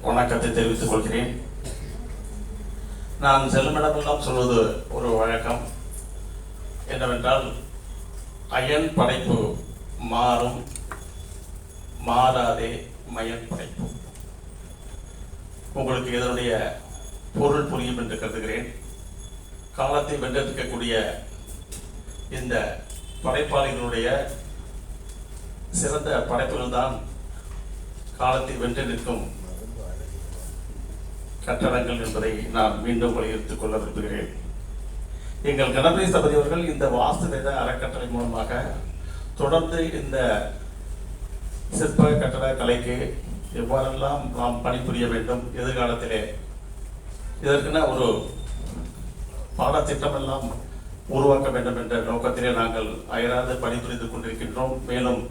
வணக்கத்தை தெரிவித்துக் கொள்கிறேன். நான் செல்லுமிடமெல்லாம் சொல்வது ஒரு வழக்கம் என்னவென்றால், அயன் படைப்பு மாறும், மாறாதே மயன் படைப்பு. உங்களுக்கு இதனுடைய பொருள் புரியும் என்று கருதுகிறேன். காலத்தை வென்றெடுக்கக்கூடிய இந்த படைப்பாளிகளுடைய சிறந்த படைப்புகள் தான் காலத்தை வென்று நிற்கும் கட்டடங்கள் என்பதை நான் மீண்டும் வலியுறுத்திக் கொள்ள விரும்புகிறேன். எங்கள் கணபதி சபதி அவர்கள் இந்த வாஸ்து வேத அறக்கட்டளை மூலமாக தொடர்ந்து இந்த சிற்ப கட்டட கலைக்கு எவ்வாறெல்லாம் நாம் பணிபுரிய வேண்டும், எதிர்காலத்திலே இதற்கென ஒரு பாடத்திட்டம் எல்லாம் உருவாக்க வேண்டும் என்ற நோக்கத்திலே நாங்கள் அயராது பணிபுரிந்து கொண்டிருக்கின்றோம். மேலும்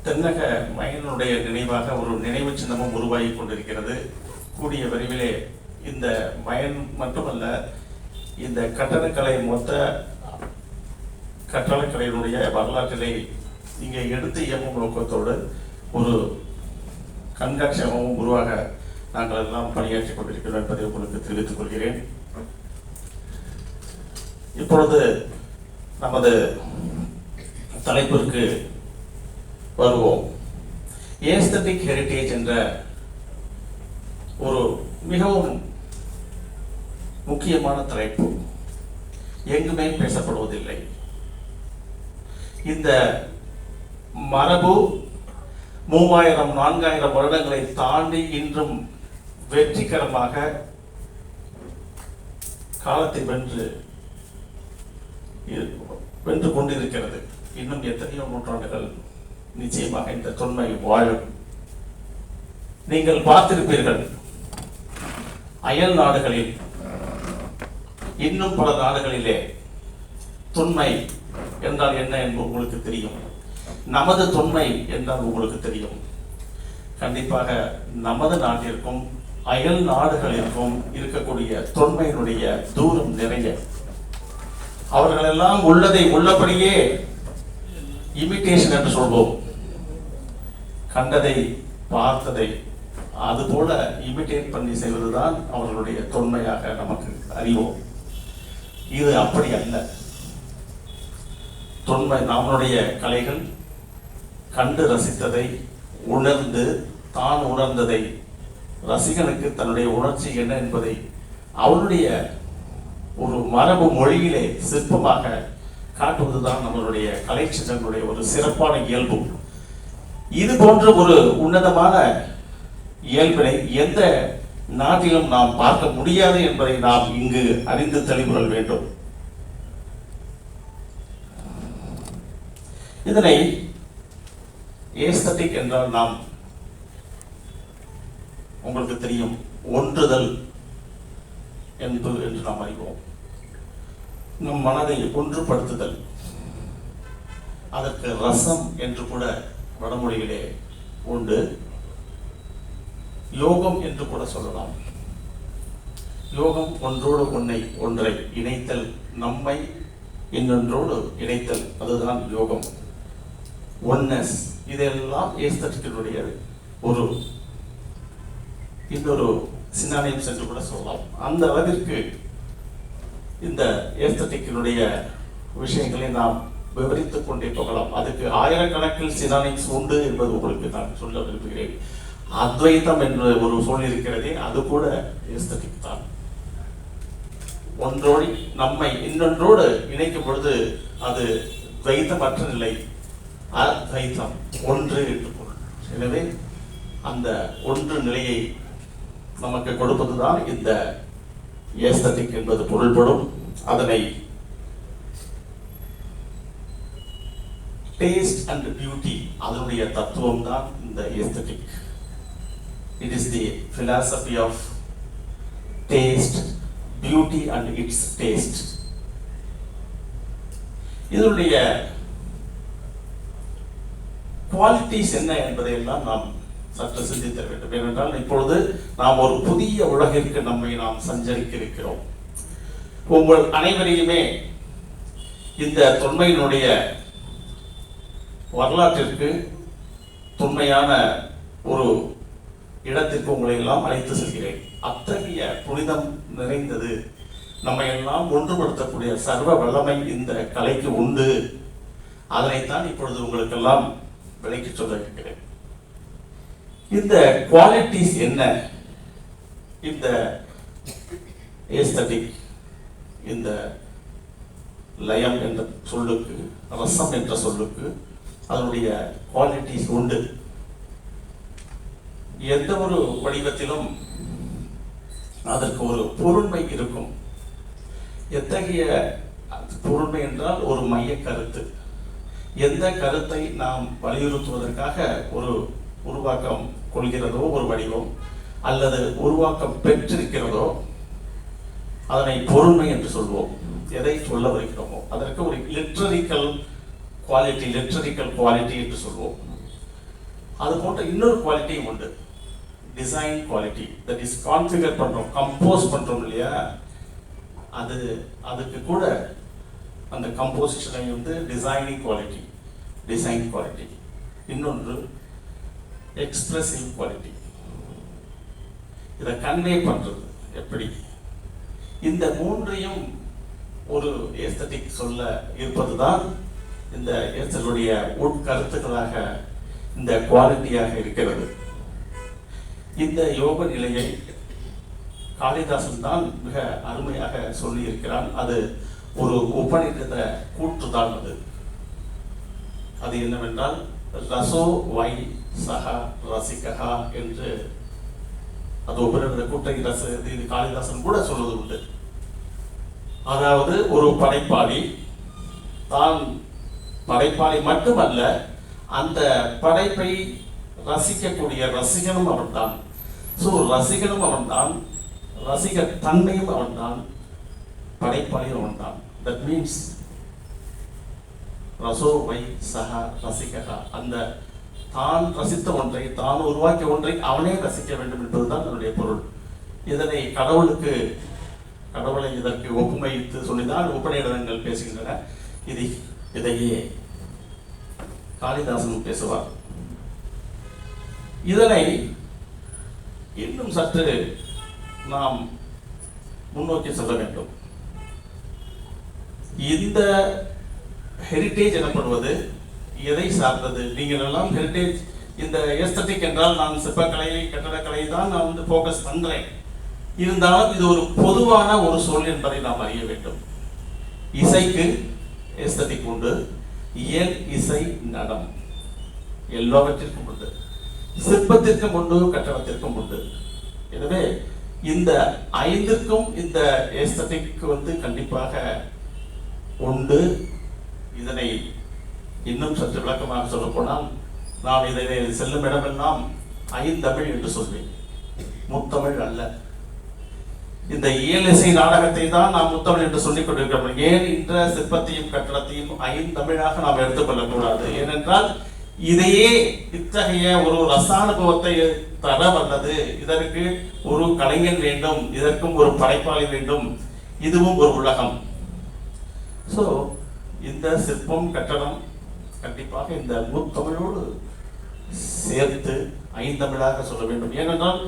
தென்னக மயனுடைய நினைவாக ஒரு நினைவு சின்னமும் உருவாகி கொண்டிருக்கிறது. கூடிய விரைவிலே இந்த மயன் மட்டுமல்ல, இந்த கட்டடக்கலை மொத்த கட்டடக்கலையினுடைய வரலாற்றிலே இங்கே எடுத்து இயங்கும் நோக்கத்தோடு ஒரு கண்காட்சியகமும் உருவாக நாங்கள் எல்லாம் பணியாற்றி கொண்டிருக்கிறோம் என்பதை உங்களுக்கு தெரிவித்துக் கொள்கிறேன். இப்பொழுது நமது தலைப்பிற்கு வருவோம். ஏஸ்தட்டிக் ஹெரிட்டேஜ் என்ற ஒரு மிகவும் முக்கியமான தலைப்பு எங்குமே பேசப்படுவதில்லை. இந்த மரபு 3000-4000 வருடங்களை தாண்டி இன்றும் வெற்றிகரமாக காலத்தை வென்று கொண்டிருக்கிறது. இன்னும் எத்தனையோ நூற்றாண்டுகள் நிச்சயமாக இந்த தொன்மை வாழும். நீங்கள் பார்த்திருப்பீர்கள், அயல் நாடுகளில் இன்னும் பல நாடுகளிலே தொன்மை என்றால் என்ன என்று உங்களுக்கு தெரியும். நமது தொன்மை என்றால் உங்களுக்கு தெரியும். கண்டிப்பாக நமது நாட்டிற்கும் அயல் நாடுகளிற்கும் இருக்கக்கூடிய தொன்மையினுடைய தூரம் நிறைய. அவர்கள் எல்லாம் உள்ளதை உள்ளபடியே இமிட்டேஷன் என்று சொல்வோம். கண்டதை பார்த்ததை அதுபோல இமிட்டேட் பண்ணி செய்வதுதான் அவர்களுடைய தொன்மையாக நமக்கு அறிவோம். இது அப்படி அல்ல. தொன்மை நம்மளுடைய கலைகள் கண்டு ரசித்ததை உணர்ந்து தான் உணர்ந்ததை ரசிகனுக்கு தன்னுடைய உணர்ச்சி என்ன என்பதை அவருடைய ஒரு மரபு மொழியிலே சிற்பமாக காட்டுவதுதான் நம்மளுடைய கலை சின்னங்களுடைய ஒரு சிறப்பான இயல்பு. இது போன்ற ஒரு உன்னதமான இயல்பினை எந்த நாட்டிலும் நாம் பார்க்க முடியாது என்பதை நாம் இங்கு அறிந்து தெளிவுற வேண்டும். இதனை ஏஸ்தட்டிக் என்றால் நாம் உங்களுக்கு தெரியும், ஒன்றுதல் என்று நாம் அறிவோம். நம் மனதை ஒன்றுபடுத்துதல். அதற்கு ரசம் என்று கூட வடமொழிகளே உண்டு. யோகம் என்று கூட சொல்லலாம். யோகம் ஒன்றோடு ஒன்றை இணைத்தல், நம்மை இன்னொன்றோடு இணைத்தல், அதுதான் யோகம். ஒன்னஸ். இதெல்லாம் ஏஸ்தட்டிக்கினுடைய ஒரு இன்னொரு சினானிம்ஸ் என்று கூட சொல்லலாம். அந்த அளவிற்கு இந்த ஏஸ்தட்டிக்கினுடைய விஷயங்களை நாம் விவரித்துக் கொண்டே போகலாம். அதுக்கு ஆயிரக்கணக்கில் சினானிம்ஸ் உண்டு என்பது உங்களுக்கு நான் சொல்ல விரும்புகிறேன். அத்வைத்தம் என்று ஒரு சொல் இருக்கிறதே, அது கூட ஏஸ்தட்டிக் தான். ஒன்றோடு நம்மை இன்னொன்றோடு இணைக்கும் பொழுது அது துவைத்தமற்ற நிலை, அத்வைத்தம், ஒன்று என்று பொருள். எனவே அந்த ஒன்று நிலையை நமக்கு கொடுப்பதுதான் இந்த ஏஸ்தட்டிக் என்பது பொருள்படும். அதனை டேஸ்ட் அண்ட் பியூட்டி, அதனுடைய தத்துவம் தான் இந்த aesthetic. It is the philosophy of taste, beauty and its taste. இதனுடைய குவாலிட்டிஸ் என்ன என்பதையெல்லாம் நாம் சற்று சிந்திக்க வேண்டும். ஏனென்றால் இப்பொழுது நாம் ஒரு புதிய உலகிற்கு நம்மை நாம் சஞ்சரிக்க இருக்கிறோம். உங்கள் அனைவரையுமே இந்த தொன்மையினுடைய வரலாற்றிற்கு தொன்மையான ஒரு இடத்திற்கு உங்களை எல்லாம் அழைத்து செல்கிறேன். அத்தகைய புனிதம் நிறைந்தது, நம்மை எல்லாம் ஒன்றுபடுத்தக்கூடிய சர்வ வல்லமை இந்த கலைக்கு உண்டு. அதனைத்தான் இப்பொழுது உங்களுக்கெல்லாம் விலைக்கு சொல்ல இருக்கிறேன். இந்த குவாலிட்டிஸ் என்ன? இந்த ஏஸ்தட்டிக், இந்த லயம் என்ற சொல்லுக்கு, ரசம் என்ற சொல்லுக்கு அதனுடைய குவாலிட்டிஸ் உண்டு. எந்த ஒரு வடிவத்திலும் அதற்கு ஒரு பொருண்மை இருக்கும். எத்தகைய பொருண்மை என்றால் ஒரு மைய கருத்து. எந்த கருத்தை நாம் வலியுறுத்துவதற்காக ஒரு உருவாக்கம் கொள்கிறதோ ஒரு வடிவம், அல்லது உருவாக்கம் பெற்றிருக்கிறதோ அதனை பொருண்மை என்று சொல்வோம். எதை சொல்ல வருகிறோமோ அதற்கு ஒரு லிட்ரரிக்கல் குவாலிட்டி என்று சொல்வோம். அது போன்ற இன்னொரு குவாலிட்டியும் உண்டு, design quality. That is configure பண்றோம், கம்போஸ் பண்றோம் இல்லையா, அதுக்கு கூட அந்த கம்போசிஷனை வந்து டிசைன் குவாலிட்டி. இன்னொன்று எக்ஸ்பிரசிவ் குவாலிட்டி, இதை கன்வே பண்றது எப்படி. இந்த மூன்றையும் ஒரு ஏஸ்தட்டிக் சொல்ல இருப்பதுதான் இந்த ஏஸ்தலுடைய உட்கருத்துக்களாக இந்த குவாலிட்டியாக இருக்கிறது. இந்த யோக நிலையை காளிதாசன் தான் மிக அருமையாக சொல்லி இருக்கிறான். அது ஒரு உபநிடத கூற்றுதான். அது என்னவென்றால் ரசோ வை சஹா ரசிகா என்று அது உபநிடத கூற்றை இது காளிதாசன் கூட சொல்வது உண்டு. அதாவது ஒரு படைப்பாளி தான் படைப்பாளி மட்டுமல்ல, அந்த படைப்பை ரசிக்கக்கூடிய ரசிகனும் அவன்தான். ஸோ ரசிகனும் அவன்தான், ரசிக தன்மையும் அவன்தான், படைப்பாளியும் அவன்தான். தட் மீன்ஸ் ரசோ வை சஹா ரசிகா, அந்த தான் ரசித்த ஒன்றை, தான் உருவாக்கிய ஒன்றை அவனே ரசிக்க வேண்டும் என்பதுதான் அதனுடைய பொருள். இதனை கடவுளை இதற்கு ஒப்புமைத்து சொல்லிதான் உபநிடதங்கள் பேசுகின்றன. இதையே காளிதாசனும் பேசுவார். இதனை இன்னும் சற்று நாம் முன்னோக்கி செல்ல வேண்டும். இந்த ஹெரிட்டேஜ் எனப்படுவது எதை சார்ந்தது? நீங்கள் எல்லாம் ஹெரிட்டேஜ், இந்த ஏஸ்தட்டிக் என்றால் நான் சிற்பக்கலை கட்டடக்கலை தான் நான் வந்து ஃபோக்கஸ் பண்றேன். இருந்தாலும் இது ஒரு பொதுவான ஒரு சொல் என்பதை நாம் அறிய வேண்டும். இசைக்கு ஏஸ்தட்டிக் உண்டு, இயல் இசை நடம் எல்லாவற்றிற்கும் உண்டு, சிற்பத்திற்கும் உண்டு, கட்டடத்திற்கும் உண்டு. எனவே இந்த ஐந்திற்கும் இந்த ஏஸ்தட்டிக் வந்து கண்டிப்பாக உண்டு. இதனை இன்னும் சற்று விளக்கமாக சொல்ல போனால், நான் இதனை செல்லும் இடமெல்லாம் ஐந்தமிழ் என்று சொல்வேன், முத்தமிழ் அல்ல. இந்த இயல் இசை நாடகத்தை தான் நாம் முத்தமிழ் என்று சொல்லிக் கொண்டிருக்கிறோம். ஏன் இந்த சிற்பத்தையும் கட்டடத்தையும் ஐந்தமிழாக நாம் எடுத்துக்கொள்ளக்கூடாது? ஏனென்றால் இதையே இத்தகைய ஒரு ரசானுபவத்தை தர வல்லது. இதற்கு ஒரு கலைஞன் வேண்டும், இதற்கும் ஒரு படைப்பாளி வேண்டும், இதுவும் ஒரு உலகம். ஸோ இந்த சிற்பம் கட்டடம் கண்டிப்பாக இந்த முத்தமிழோடு சேர்த்து ஐந்தமிழாக சொல்ல வேண்டும். ஏனென்றால்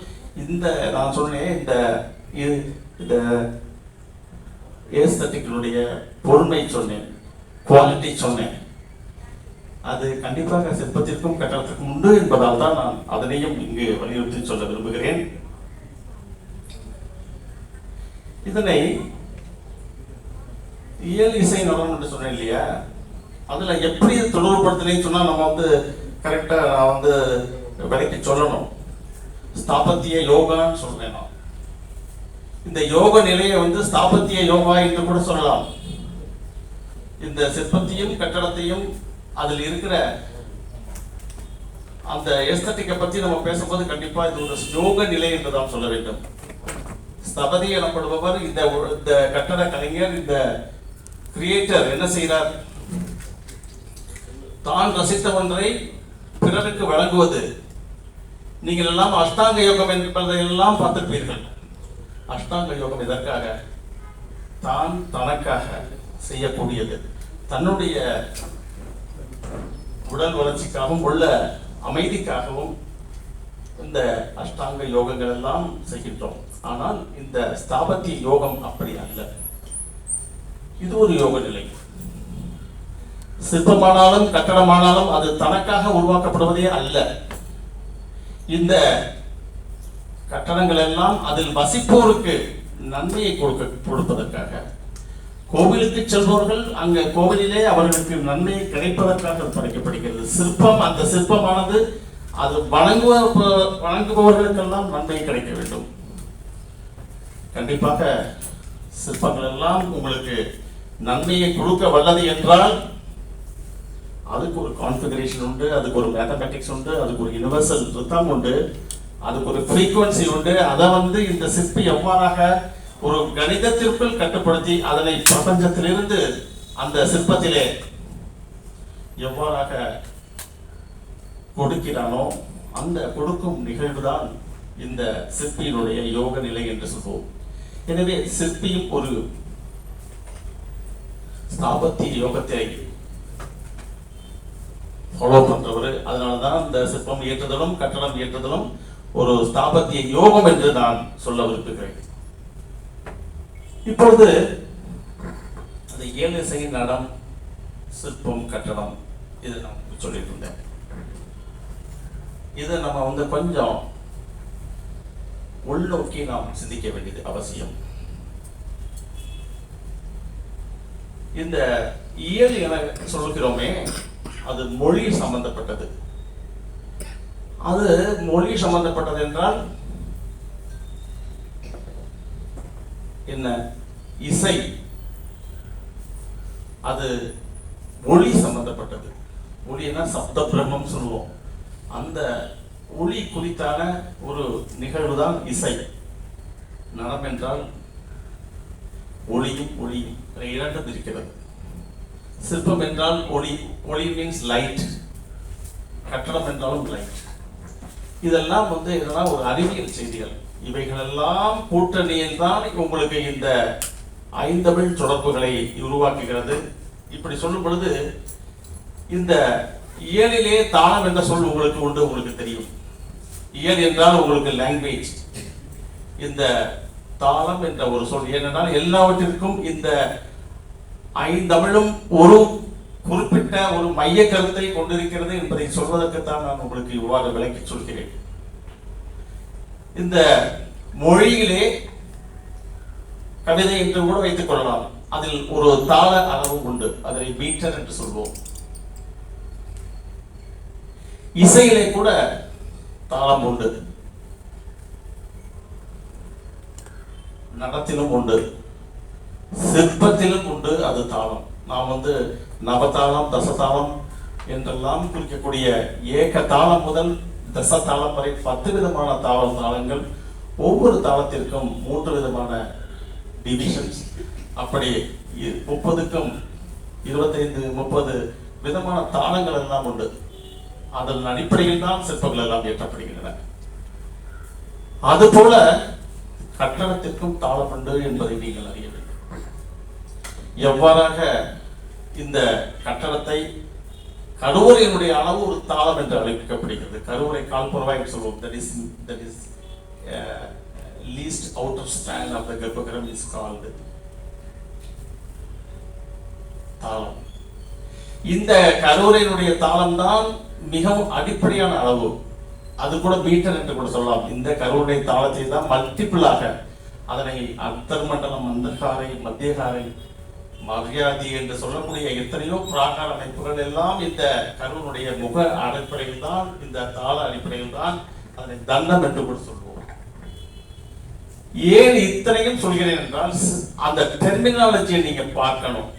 இந்த நான் சொன்னேன், இந்த ஏஸ்தட்டிக்னுடைய பொறுமை சொன்னேன், குவாலிட்டி சொன்னேன், அது கண்டிப்பாக சிற்பத்திற்கும் கட்டடத்திற்கும் உண்டு என்பதால் தான் நான் அதனையும் இங்கு வலியுறுத்தி சொல்ல விரும்புகிறேன். இதனை இயல் இசை நடனம் என்று சொன்னேன் இல்லையா, அதுல எப்படி தொடர்புபடுத்தினேன்னு சொன்னா நம்ம வந்து கரெக்டா நான் வந்து விலைக்கு சொல்லணும். ஸ்தாபத்திய யோகான்னு சொல்றேன் நான். இந்த யோக நிலையை வந்து ஸ்தாபத்திய யோகா என்று கூட சொல்லலாம். இந்த சிற்பத்தையும் கட்டடத்தையும் அதில் இருக்கிற அந்த எஸ்தட்டிக்கை பத்தி நம்ம பேசும்போது கண்டிப்பா இது ஒரு யோக நிலை என்று தான் சொல்ல வேண்டும். ஸ்தபதி எனப்படுபவர், இந்த கட்டட கலைஞர், இந்த கிரியேட்டர் என்ன செய்கிறார்? தான் ரசித்த ஒன்றை பிறருக்கு வழங்குவது. நீங்கள் எல்லாம் அஷ்டாங்க யோகம் என்பதை எல்லாம் பார்த்திருப்பீர்கள். அஷ்டாங்க யோகம் இதற்காக, தான் தனக்காக செய்யக்கூடியது, தன்னுடைய உடல் வளர்ச்சிக்காகவும் உள்ள அமைதிக்காகவும் இந்த அஷ்டாங்க யோகங்கள் எல்லாம் செய்கின்றோம். ஆனால் இந்த ஸ்தாபத்திய யோகம் அப்படி அல்ல. இது ஒரு யோக நிலை. சிற்பமானாலும் கட்டடமானாலும் அது தனக்காக உருவாக்கப்படுவதே அல்ல. இந்த கட்டடங்கள் எல்லாம் அதில் வசிப்போருக்கு நன்மையை கொடுப்பதற்காக, கோவிலுக்கு செல்பவர்கள் அங்க கோவிலிலே அவர்களுக்கு நன்மை கிடைப்பதற்காக படைக்கப்படுகிறது. சிற்பம், அந்த சிற்பமானது அது வணங்குபவர்களுக்கெல்லாம் நன்மை கிடைக்க வேண்டும். கண்டிப்பாக சிற்பங்கள் எல்லாம் உங்களுக்கு நன்மையை கொடுக்க வல்லது என்றால் அதுக்கு ஒரு கான்ஃபிகரேஷன் உண்டு, அதுக்கு ஒரு மேத்தமெட்டிக்ஸ் உண்டு, அதுக்கு ஒரு யுனிவர்சல் ரிதம் உண்டு, அதுக்கு ஒரு ஃப்ரீக்வன்சி உண்டு. அதை இந்த சிற்பி எவ்வாறாக ஒரு கணிதத்திற்குள் கட்டுப்படுத்தி அதனை பிரபஞ்சத்திலிருந்து அந்த சிற்பத்திலே எவ்வாறாக கொடுக்கிறானோ அந்த கொடுக்கும் நிகழ்வுதான் இந்த சிற்பியினுடைய யோக நிலை என்று சொல்வோம். எனவே சிற்பியும் ஒரு ஸ்தாபத்திய யோகத்தை ஃபாலோ பண்றவர். அதனாலதான் இந்த சிற்பம் இயற்றுதலும் கட்டடம் இயற்றுதலும் ஒரு ஸ்தாபத்திய யோகம் என்று நான் சொல்ல விரும்புகிறேன். இப்பொழுது அந்த 7 இசை, நடம், சிற்பம், கட்டடம், இது நான் சொல்லிட்டு இருந்தேன். இதை நம்ம கொஞ்சம் உள்நோக்கி நாம் சிந்திக்க வேண்டியது அவசியம். இந்த 7 என சொல்கிறோமே, அது மொழி சம்பந்தப்பட்டது. அது மொழி சம்பந்தப்பட்டது என்றால் என்ன? இசை, அது ஒளி சம்பந்தப்பட்டது. ஒளினா சப்த பிரம்மம் சொல்லுவோம். அந்த ஒளி குறித்தான ஒரு நிகழ்வுதான் இசை. நடம் என்றால் ஒளியும் ஒளியும் இரண்டும் இருக்கிறது. சிற்பம் என்றால் ஒளி, ஒளி மீன்ஸ் லைட். கட்டடம் என்றாலும் லைட். இதெல்லாம் இதெல்லாம் ஒரு அறிவியல் செய்திகள். இவைகளெல்லாம் கூட்டணியில் தான் உங்களுக்கு இந்த ஐந்தமிழ் தொடர்புகளை உருவாக்குகிறது. இப்படி சொல்லும் பொழுது இந்த 7 தாளம் என்ற சொல் உங்களுக்கு உண்டு, உங்களுக்கு தெரியும். 7 என்றால் உங்களுக்கு லாங்குவேஜ். இந்த தாளம் என்ற ஒரு சொல் ஏனென்றால் எல்லாவற்றிற்கும் இந்த ஐந்தமிழும் ஒரு குறிப்பிட்ட ஒரு மைய கருத்தை கொண்டிருக்கிறது என்பதை சொல்வதற்குத்தான் நான் உங்களுக்கு இவ்வாறு விளக்கி சொல்கிறேன். இந்த மொழியிலே கவிதை என்று கூட வைத்துக் கொள்ளலாம். அதில் ஒரு தாள அளவு உண்டு, அதனை மீட்டர் என்று சொல்வோம். இசையிலே கூட தாளம் உண்டு, நடத்திலும் உண்டு, சிற்பத்திலும் உண்டு. அது தாளம். நாம் நவதாளம், தசதாளம் என்றெல்லாம் குறிக்கக்கூடிய ஏக தாளம் முதல் தசதாளம் வரை 10 விதமான தாளங்கள். ஒவ்வொரு தாளத்திற்கும் 3 விதமான டிவிஷன்ஸ். அப்படி 30க்கும் 25, 30 விதமான தாளங்கள் எல்லாம் உண்டு. அதன் அடிப்படையில் தான் சிற்பங்கள் எல்லாம் ஏற்றப்படுகின்றன. அதுபோல கட்டடத்திற்கும் தாளம் உண்டு என்பதை நீங்கள் அறிய வேண்டும். எவ்வாறாக இந்த கட்டடத்தை கருவறையினுடைய அளவு ஒரு தாளம் என்று அழைக்கப்படுகிறது. கருவறை கால்புறவாய் சொல்வோம். that is least outer span of the garbhagriha is called தாளம். இந்த கருவறையினுடைய தாளம் தான் மிகவும் அடிப்படையான அளவு. அது கூட மீட்டர் என்று கூட சொல்லலாம். இந்த கருவறை தாளத்தை தான் மல்டிபிளாக அதனை அந்தர்மண்டலம், அந்தர்காரை, மத்தியகாரை, மரியாதை என்று சொல்லக்கூடிய எத்தனையோ பிராகார அமைப்புகள் எல்லாம் இந்த கருவனுடைய முக அடிப்படையில் தான், இந்த தாள அடிப்படையில் தான் அதனை தண்டம் என்று கூட சொல்வோம். ஏன் இத்தனையும் சொல்கிறேன் என்றால் அந்த டெர்மினாலஜியை நீங்க பார்க்கணும்.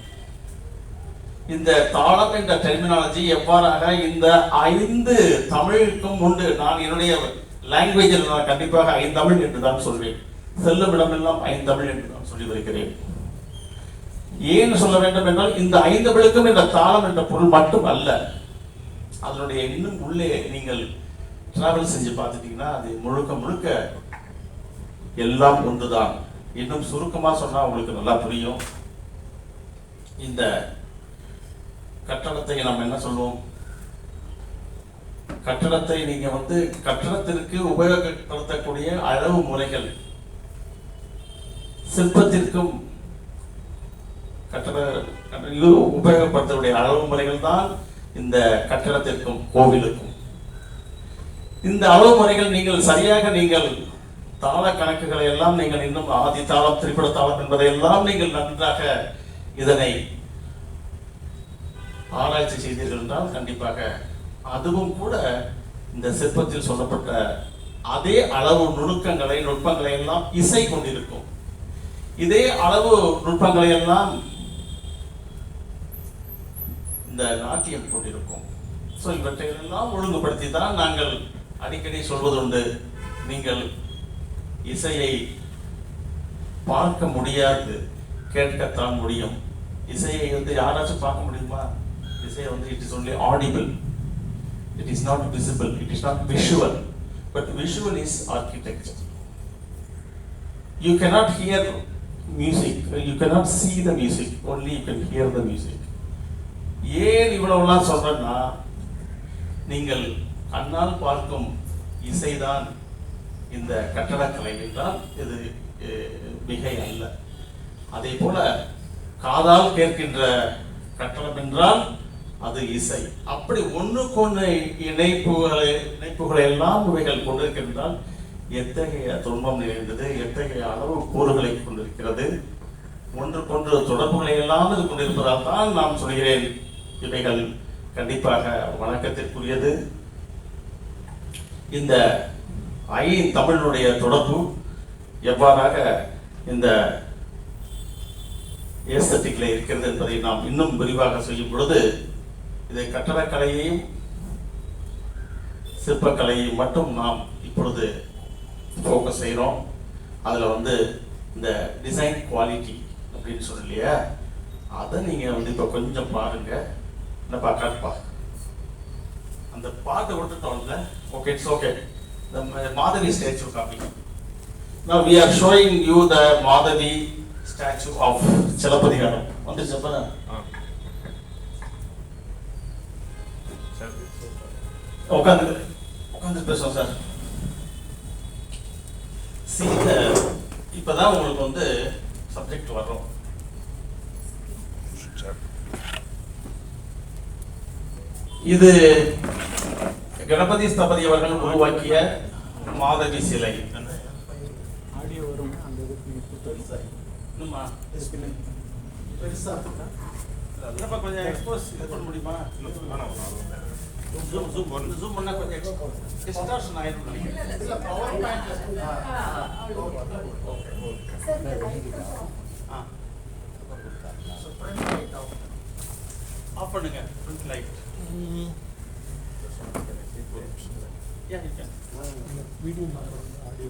இந்த தாளம் என்ற டெர்மினாலஜி எவ்வாறாக இந்த 5 தமிழுக்கும் உண்டு. நான் என்னுடைய லாங்குவேஜில் நான் கண்டிப்பாக 5 தமிழ் என்று தான் சொல்வேன். செல்லும் இடமெல்லாம் 5 தமிழ் என்று நான் சொல்லி வருகிறேன். ஏன் சொல்ல வேண்டும் என்றால் இந்த 5 தமிழுக்கும் இந்த தாளம் என்ற பொருள் மட்டும் அல்ல, அதனுடைய இன்னும் உள்ளே நீங்கள் டிராவல் செஞ்சு பார்த்துட்டீங்கன்னா அது முழுக்க முழுக்க எல்லாம் ஒன்றுதான். இன்னும் சுருக்கமா சொன்னா உங்களுக்கு நல்லா புரியும். இந்த கட்டடத்தை நாம் என்ன சொல்லுவோம்? கட்டடத்தை நீங்க கட்டடத்திற்கு உபயோகப்படுத்தக்கூடிய அளவு முறைகள், சிற்பத்திற்கும் கட்டட உபயோகப்படுத்தக்கூடிய அளவு முறைகள் தான் இந்த கட்டடத்திற்கும் கோவிலுக்கும். இந்த அளவு முறைகள் நீங்கள் சரியாக தாள கணக்குகளை எல்லாம் நீங்கள் இன்னும் ஆதி தாளம், திரிபுட தாளம் என்பதை எல்லாம் நீங்கள் நன்றாக இதனை ஆராய்ச்சி செய்தீர்கள் என்றால் கண்டிப்பாக அதுவும் கூட இந்த சிற்பத்தில் சொல்லப்பட்ட அதே அளவு நுட்பங்களை எல்லாம் இசை கொண்டிருக்கும். இதே அளவு நுட்பங்களை எல்லாம் இந்த நாட்டியம் கொண்டிருக்கும். ஸோ இவற்றை எல்லாம் ஒழுங்குபடுத்தி தான் நாங்கள் அடிக்கடி சொல்வதுண்டு, நீங்கள் இசையை பார்க்க முடியாது, கேட்கத்தான் முடியும். இசையை யாராச்சும் பார்க்க முடியுமா? இசையை it is only audible, it is not visible, it is not visual, but visual is architecture. You cannot hear music, you cannot see the music, only you can hear the music. ஏன் இவ்வளவுலாம் சொல்றேன்னா, நீங்கள் கண்ணால் பார்க்கும் இசைதான் இந்த கட்டடக்கலை என்றால் இது மிகை அல்ல. அதே போல காதால் கேட்கின்ற கட்டடம் என்றால் அது இசை. அப்படி ஒன்றுக்கொன்று இணைப்புகளை எல்லாம் இவைகள் கொண்டிருக்கின்றால் எத்தகைய துன்பம் நிறைந்தது, எத்தகைய அளவு கூறுகளை கொண்டிருக்கிறது, ஒன்றுக்கொன்று தொடர்புகளை எல்லாம் இது கொண்டிருப்பதால் தான் நான் சொல்கிறேன், இவைகள் கண்டிப்பாக வணக்கத்திற்குரியது. இந்த தமிழுடைய தொடர்பு எவ்வாறாக இந்த ஏஸ்தட்டிக்ல இருக்கிறது என்பதை நாம் இன்னும் விரிவாக செய்யும் பொழுது, இதை கட்டடக்கலையையும் சிற்பக்கலையையும் மட்டும் நாம் இப்பொழுது ஃபோக்கஸ் செய்கிறோம். அதில் இந்த டிசைன் குவாலிட்டி அப்படின்னு சொல்லலையா, அதை நீங்கள் இப்போ கொஞ்சம் பாருங்க. என்ன பார்க்காப்பா, அந்த பாட்டை விட்டுட்டோம்ல. Okay, it's okay. The Madhavi statue copy. Now we are showing you the Madhavi statue of Chalapadigadu. On this Japana. உட்காந்து பேசுவோம் சார். இப்பதான் உங்களுக்கு சப்ஜெக்ட் வர்றோம். இது கணபதி ஸ்தபதி அவர்கள் உருவாக்கிய மாதவி சிலை. கொஞ்சம் எக்ஸ்போஸ் பண்ண முடியுமா? ஜூம் பண்ணா கொஞ்சம் டிஸ்டார்ஷன் ஆயிடும் நினைக்கிறேன். பவர் பாயிண்ட் ஆஃப் பண்ணுங்க. Front light. Yeah, you can. Video audio.